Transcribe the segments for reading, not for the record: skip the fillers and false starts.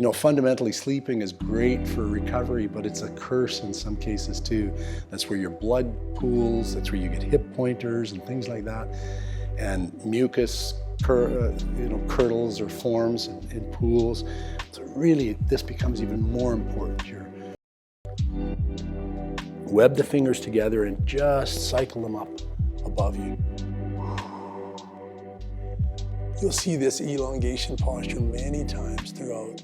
You know, fundamentally, sleeping is great for recovery, but it's a curse in some cases too. That's where your blood pools, that's where you get hip pointers and things like that. And mucus curdles or forms in pools. So really, this becomes even more important here. Web the fingers together and just cycle them up above you. You'll see this elongation posture many times throughout.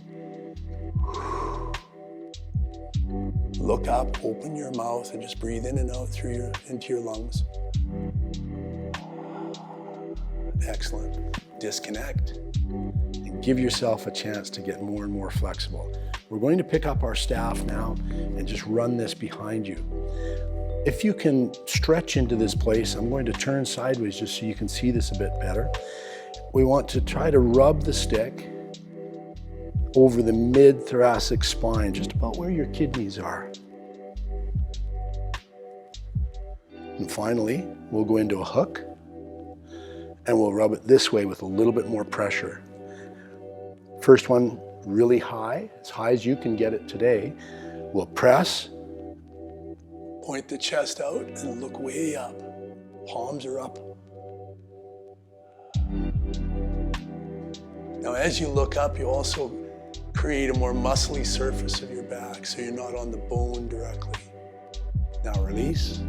Look up, open your mouth, and just breathe in and out into your lungs. Excellent. Disconnect and give yourself a chance to get more and more flexible. We're going to pick up our staff now and just run this behind you. If you can stretch into this place, I'm going to turn sideways just so you can see this a bit better. We want to try to rub the stick over the mid-thoracic spine, just about where your kidneys are. And finally, we'll go into a hook and we'll rub it this way with a little bit more pressure. First one, really high as you can get it today. We'll press. Point the chest out and look way up. Palms are up. Now, as you look up, you also create a more muscly surface of your back, so you're not on the bone directly. Now release.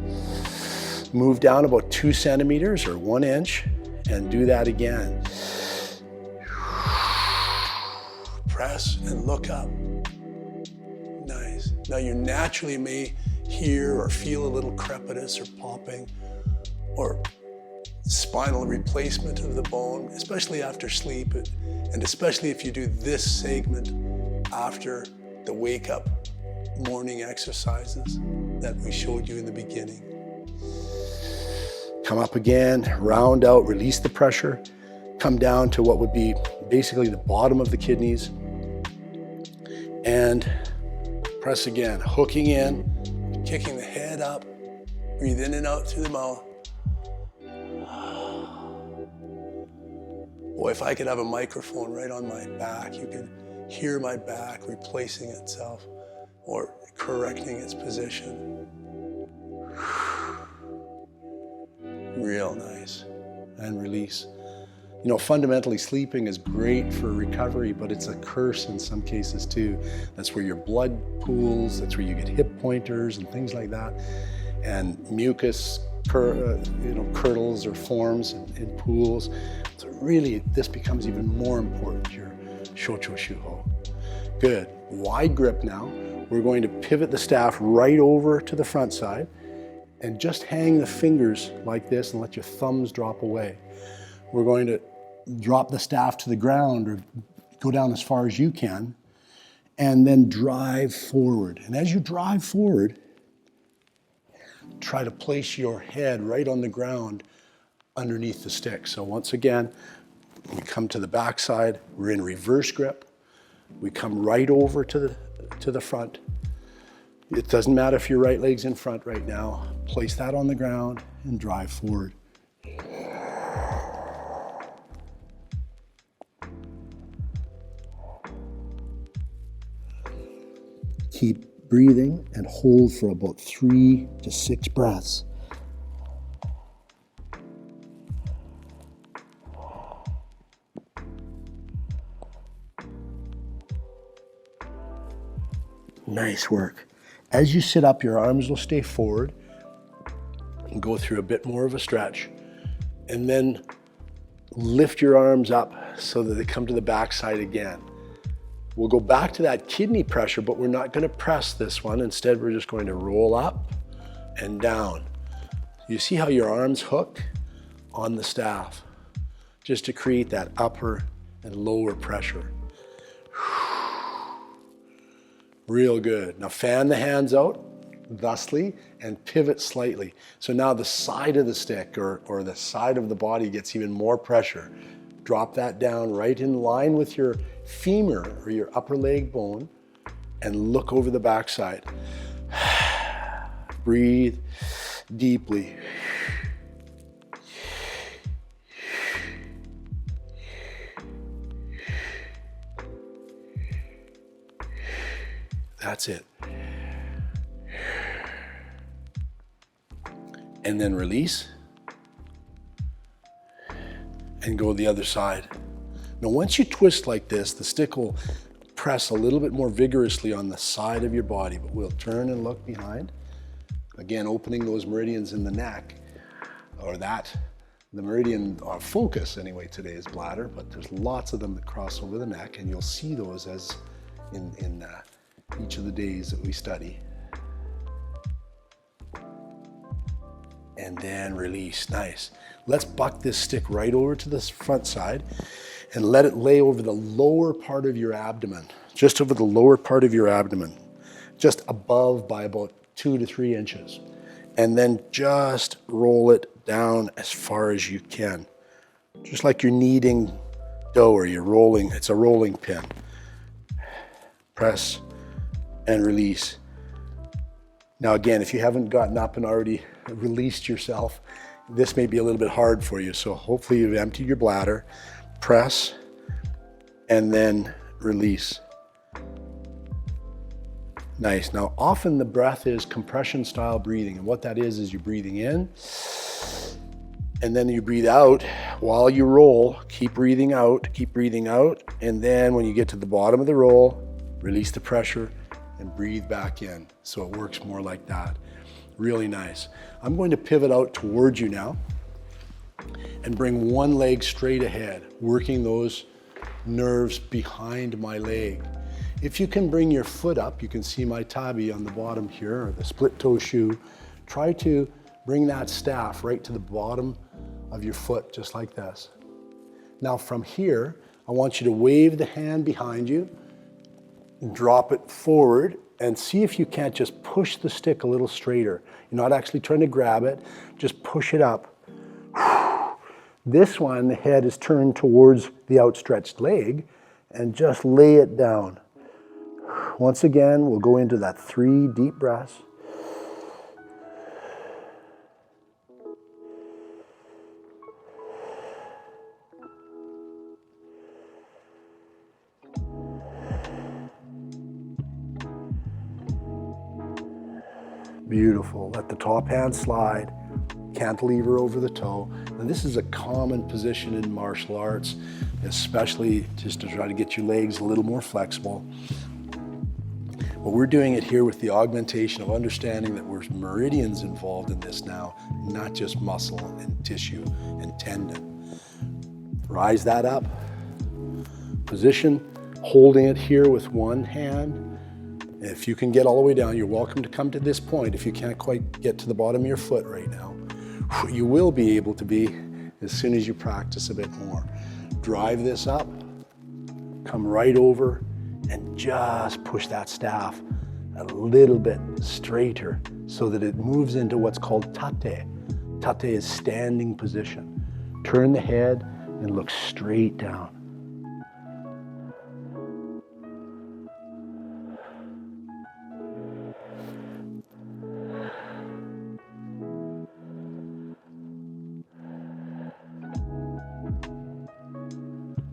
Move down about 2 centimeters or 1 inch and do that again. Press and look up. Nice. Now you naturally may hear or feel a little crepitus or popping or spinal replacement of the bone, especially after sleep, and especially if you do this segment after the wake-up morning exercises that we showed you in the beginning. Come up again, round out, release the pressure, come down to what would be basically the bottom of the kidneys, and press again, hooking in, kicking the head up, breathe in and out through the mouth. Boy, if I could have a microphone right on my back, you could hear my back replacing itself or correcting its position. Real nice. And release. You know, fundamentally, sleeping is great for recovery, but it's a curse in some cases too. That's where your blood pools, that's where you get hip pointers and things like that. And mucus curdles or forms in pools. So really, this becomes even more important, your shocho shuho. Good. Wide grip now. We're going to pivot the staff right over to the front side and just hang the fingers like this and let your thumbs drop away. We're going to drop the staff to the ground or go down as far as you can and then drive forward. And as you drive forward, try to place your head right on the ground underneath the stick. So once again, we come to the back side, we're in reverse grip. We come right over to the front. It doesn't matter if your right leg's in front right now. Place that on the ground and drive forward. Keep breathing and hold for about 3 to 6 breaths. Nice work. As you sit up, your arms will stay forward and go through a bit more of a stretch. And then lift your arms up so that they come to the back side again. We'll go back to that kidney pressure, but we're not going to press this one. Instead, we're just going to roll up and down. You see how your arms hook on the staff, just to create that upper and lower pressure. Real good. Now fan the hands out thusly and pivot slightly. So now the side of the stick or the side of the body gets even more pressure. Drop that down right in line with your femur or your upper leg bone and look over the backside. Breathe deeply. That's it. And then release. And go the other side. Now, once you twist like this, the stick will press a little bit more vigorously on the side of your body, but we'll turn and look behind. Again, opening those meridians in the neck, the meridian, our focus anyway today is bladder, but there's lots of them that cross over the neck, and you'll see those as in each of the days that we study. And then release, nice. Let's buck this stick right over to the front side and let it lay over the lower part of your abdomen, just over the lower part of your abdomen, just above by about 2 to 3 inches. And then just roll it down as far as you can. Just like you're kneading dough or you're rolling, it's a rolling pin. Press and release. Now again, if you haven't gotten up and already released yourself, this may be a little bit hard for you. So hopefully you've emptied your bladder. Press and then release. Nice. Now often the breath is compression style breathing, and what that is you're breathing in and then you breathe out while you roll. Keep breathing out, and then when you get to the bottom of the roll, release the pressure and breathe back in. So it works more like that. Really nice. I'm going to pivot out towards you now and bring one leg straight ahead, working those nerves behind my leg. If you can bring your foot up, you can see my tabi on the bottom here, or the split toe shoe. Try to bring that staff right to the bottom of your foot, just like this. Now from here, I want you to wave the hand behind you, drop it forward, and see if you can't just push the stick a little straighter. You're not actually trying to grab it, just push it up. This one, the head is turned towards the outstretched leg, and just lay it down. Once again, we'll go into that 3 deep breaths. Beautiful. Let the top hand slide, cantilever over the toe. And this is a common position in martial arts, especially just to try to get your legs a little more flexible. But we're doing it here with the augmentation of understanding that there's meridians involved in this now, not just muscle and tissue and tendon. Rise that up. Position, holding it here with one hand. If you can get all the way down, you're welcome to come to this point. If you can't quite get to the bottom of your foot right now, you will be able to be as soon as you practice a bit more. Drive this up, come right over, and just push that staff a little bit straighter so that it moves into what's called tate. Tate is standing position. Turn the head and look straight down.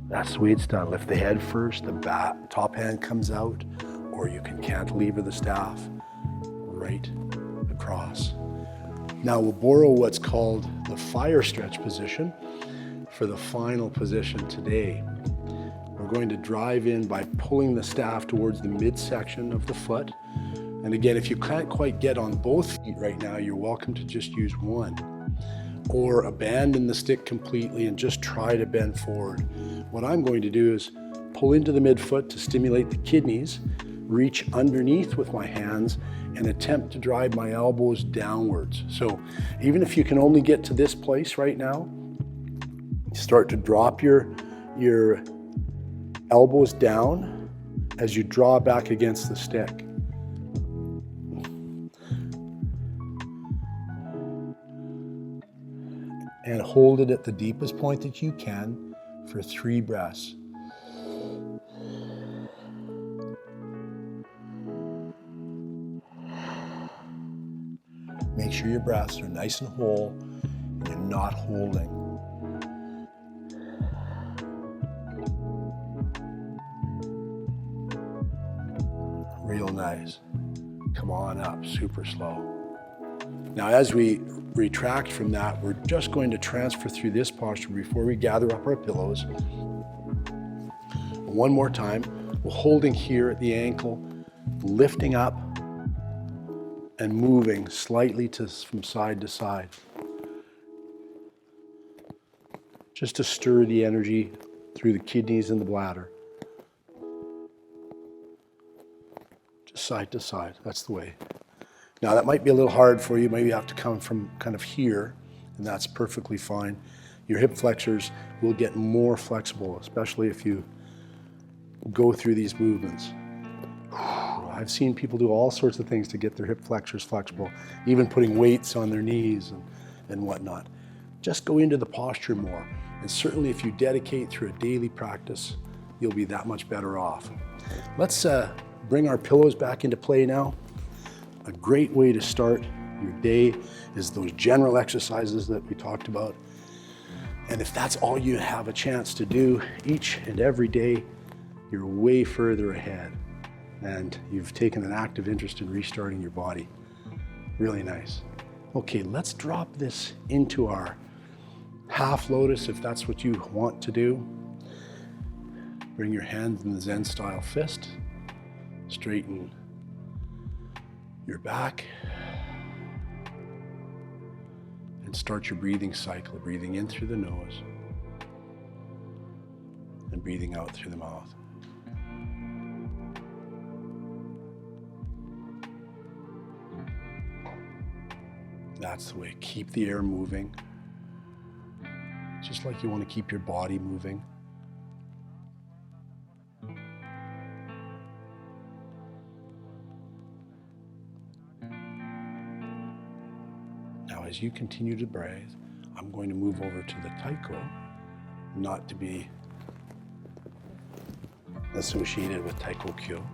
That's the way it's done. Lift the head first, the top hand comes out, or you can cantilever the staff right across. Now we'll borrow what's called the fire stretch position for the final position today. We're going to drive in by pulling the staff towards the midsection of the foot. And again, if you can't quite get on both feet right now, you're welcome to just use one. Or abandon the stick completely and just try to bend forward. What I'm going to do is pull into the midfoot to stimulate the kidneys, reach underneath with my hands, and attempt to drive my elbows downwards. So even if you can only get to this place right now, start to drop your elbows down as you draw back against the stick. And hold it at the deepest point that you can for 3 breaths. Make sure your breaths are nice and whole and you're not holding. Real nice. Come on up, super slow. Now, as we retract from that, we're just going to transfer through this posture before we gather up our pillows. One more time, we're holding here at the ankle, lifting up and moving slightly from side to side. Just to stir the energy through the kidneys and the bladder. Just side to side, that's the way. Now that might be a little hard for you. Maybe you have to come from kind of here, and that's perfectly fine. Your hip flexors will get more flexible, especially if you go through these movements. I've seen people do all sorts of things to get their hip flexors flexible, even putting weights on their knees and whatnot. Just go into the posture more. And certainly if you dedicate through a daily practice, you'll be that much better off. Let's bring our pillows back into play now. A great way to start your day is those general exercises that we talked about. And if that's all you have a chance to do each and every day, you're way further ahead. And you've taken an active interest in restarting your body. Really nice. Okay, let's drop this into our half lotus if that's what you want to do. Bring your hands in the Zen style fist. Straighten your back. And start your breathing cycle, breathing in through the nose and breathing out through the mouth. That's the way. Keep the air moving. Just like you want to keep your body moving. Now, as you continue to breathe, I'm going to move over to the taiko, not to be associated with taiko kyo.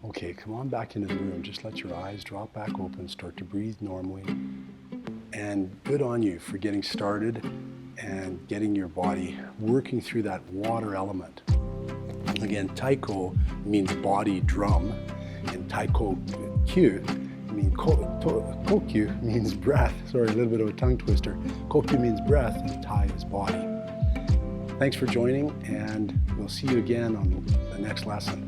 Okay, come on back into the room. Just let your eyes drop back open, start to breathe normally. And good on you for getting started and getting your body working through that water element. Again, taiko means body drum, and taiko kyu means kokyu means breath. Sorry, a little bit of a tongue twister. Kokyu means breath, and tai is body. Thanks for joining, and we'll see you again on the next lesson.